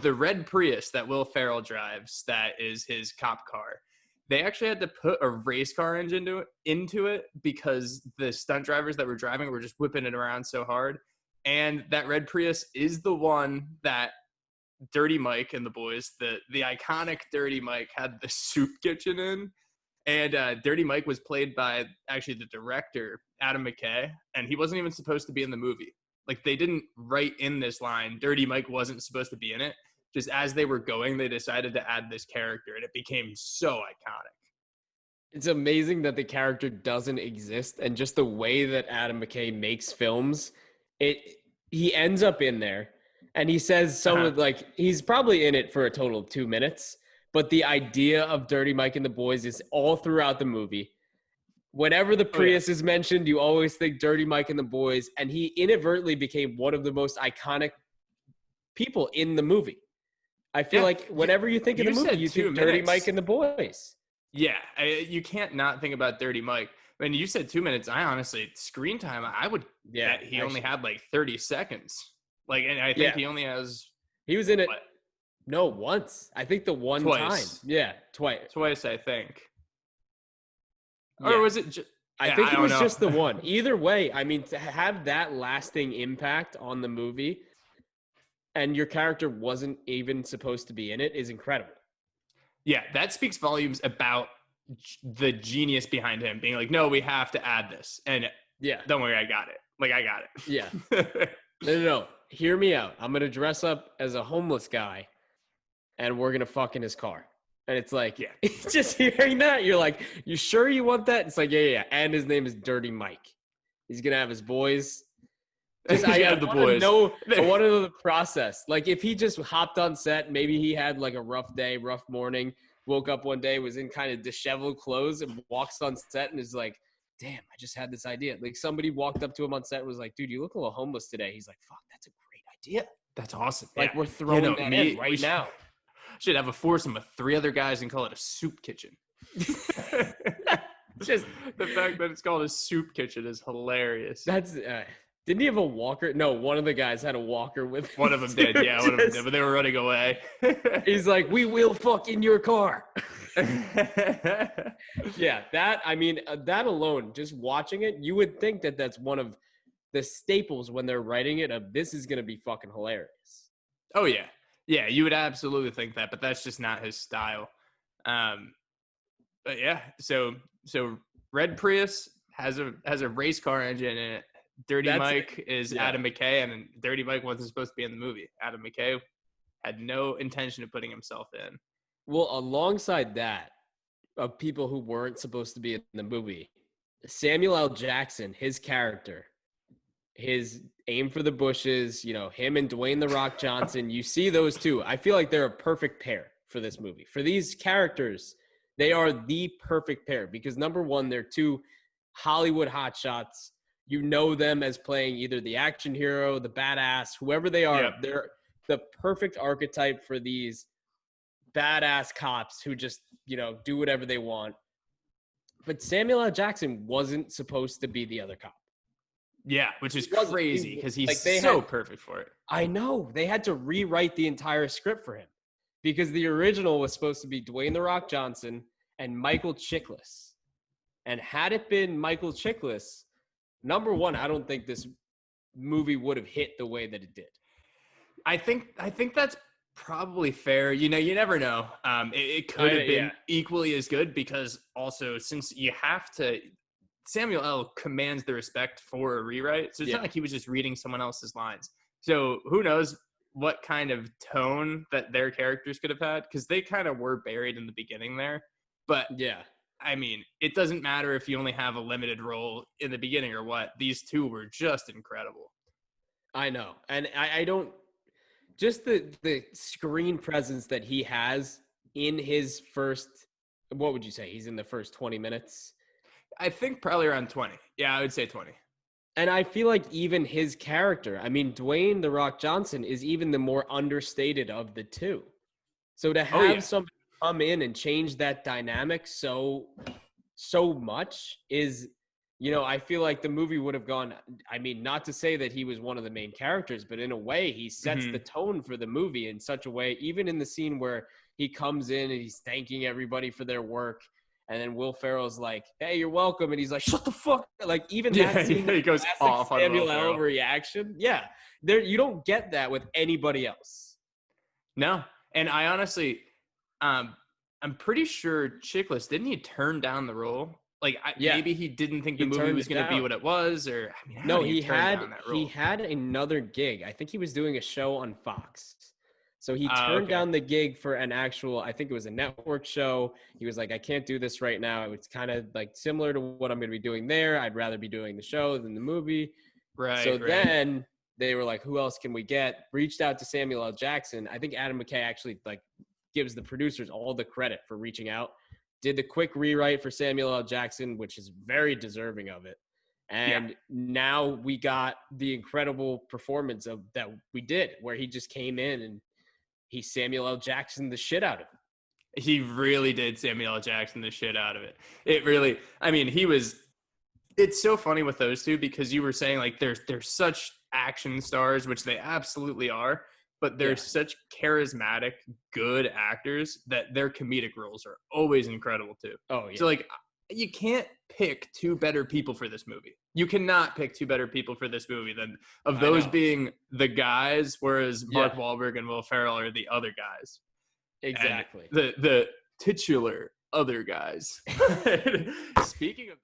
the red Prius that Will Ferrell drives, that is his cop car. They actually had to put a race car engine into it because the stunt drivers that were driving were just whipping it around so hard. And that red Prius is the one that Dirty Mike and the boys, the iconic Dirty Mike, had the soup kitchen in. And Dirty Mike was played by actually the director, Adam McKay, and he wasn't even supposed to be in the movie. Like, they didn't write in this line, Dirty Mike wasn't supposed to be in it. Just as they were going, they decided to add this character, and it became so iconic. It's amazing that the character doesn't exist, and just the way that Adam McKay makes films, he ends up in there, and he says like, he's probably in it for a total of 2 minutes, but the idea of Dirty Mike and the boys is all throughout the movie. Whenever the Prius is mentioned, you always think Dirty Mike and the boys, and he inadvertently became one of the most iconic people in the movie. I feel like whenever you think of the movie, you think Dirty Mike and the boys. Yeah, you can't not think about Dirty Mike. When you said 2 minutes, I honestly, screen time, I would bet he only had like 30 seconds. Like, and I think he only has... He was in it, once. I think the one time. Yeah, twice. Twice, I think. Yeah. Or was it just... I think it was just the one. Either way, I mean, to have that lasting impact on the movie and your character wasn't even supposed to be in it is incredible. Yeah, that speaks volumes about the genius behind him being like, no, we have to add this. And don't worry, I got it. Like, I got it. Yeah. No. Hear me out. I'm going to dress up as a homeless guy and we're going to fuck in his car. And it's like, just hearing that, you're like, you sure you want that? It's like, yeah. And his name is Dirty Mike. He's going to have his boys. Just, I want to know the process. Like, if he just hopped on set, maybe he had like a rough day, rough morning, woke up one day, was in kind of disheveled clothes and walks on set and is like, damn, I just had this idea. Like, somebody walked up to him on set and was like, dude, you look a little homeless today. He's like, fuck, that's a great idea. That's awesome. Like, we're throwing that in right now. Should have a foursome of 3 other guys and call it a soup kitchen. Just the fact that it's called a soup kitchen is hilarious. That's didn't he have a walker? No, one of the guys had a walker with him. One of them did, yeah. One of them did, but they were running away. He's like, we will fuck in your car. Yeah, that alone, just watching it, you would think that that's one of the staples when they're writing it of this is going to be fucking hilarious. Oh, yeah. Yeah, you would absolutely think that, but that's just not his style. But yeah, so Red Prius has a race car engine in it. Dirty Mike is Adam McKay, and Dirty Mike wasn't supposed to be in the movie. Adam McKay had no intention of putting himself in. Well, alongside that, of people who weren't supposed to be in the movie, Samuel L. Jackson, his character, his aim for the bushes, him and Dwayne "The Rock" Johnson, you see those two. I feel like they're a perfect pair for this movie. For these characters, they are the perfect pair because, number one, they're two Hollywood hotshots. You know them as playing either the action hero, the badass, whoever they are. Yep. They're the perfect archetype for these badass cops who just, do whatever they want. But Samuel L. Jackson wasn't supposed to be the other cop. Yeah, which is crazy because he's so perfect for it. I know. They had to rewrite the entire script for him because the original was supposed to be Dwayne "The Rock" Johnson and Michael Chiklis. And had it been Michael Chiklis, number one, I don't think this movie would have hit the way that it did. I think that's probably fair. You never know. It could have been equally as good because also since you have to – Samuel L. commands the respect for a rewrite. So it's not like he was just reading someone else's lines. So who knows what kind of tone that their characters could have had because they kind of were buried in the beginning there. But I mean, it doesn't matter if you only have a limited role in the beginning or what. These two were just incredible. I know. And I don't – just the screen presence that he has in his first – what would you say? He's in the first 20 minutes? I think probably around 20. Yeah, I would say 20. And I feel like even his character, I mean, Dwayne "The Rock" Johnson is even the more understated of the two. So to have somebody come in and change that dynamic so much is I feel like the movie would have gone, I mean, not to say that he was one of the main characters, but in a way, he sets the tone for the movie in such a way, even in the scene where he comes in and he's thanking everybody for their work. And then Will Ferrell's like, "Hey, you're welcome." And he's like, "Shut the fuck." Like, even that scene, he goes off on Samuel Will L. Ferrell. reaction. Yeah. You don't get that with anybody else. No. And I honestly, I'm pretty sure Chiklis, didn't he turn down the role? Like, maybe he didn't think the movie was going to be what it was, or I mean, how do you turn down that role? He had another gig. I think he was doing a show on Fox. So he turned down the gig for an actual, I think it was a network show. He was like, I can't do this right now. It's kind of like similar to what I'm going to be doing there. I'd rather be doing the show than the movie. Right. So then they were like, who else can we get? Reached out to Samuel L. Jackson. I think Adam McKay actually like gives the producers all the credit for reaching out. Did the quick rewrite for Samuel L. Jackson, which is very deserving of it. And now we got the incredible performance of that we did, where he just came in and he Samuel L. Jackson the shit out of him. He really did Samuel L. Jackson the shit out of it. It really, I mean, it's so funny with those two because you were saying like they're such action stars, which they absolutely are, but they're such charismatic, good actors that their comedic roles are always incredible too. Oh, yeah. So like you can't pick two better people for this movie. You cannot pick two better people for this movie than of those being the guys, whereas Mark Wahlberg and Will Ferrell are the other guys. Exactly. And the titular other guys. Speaking of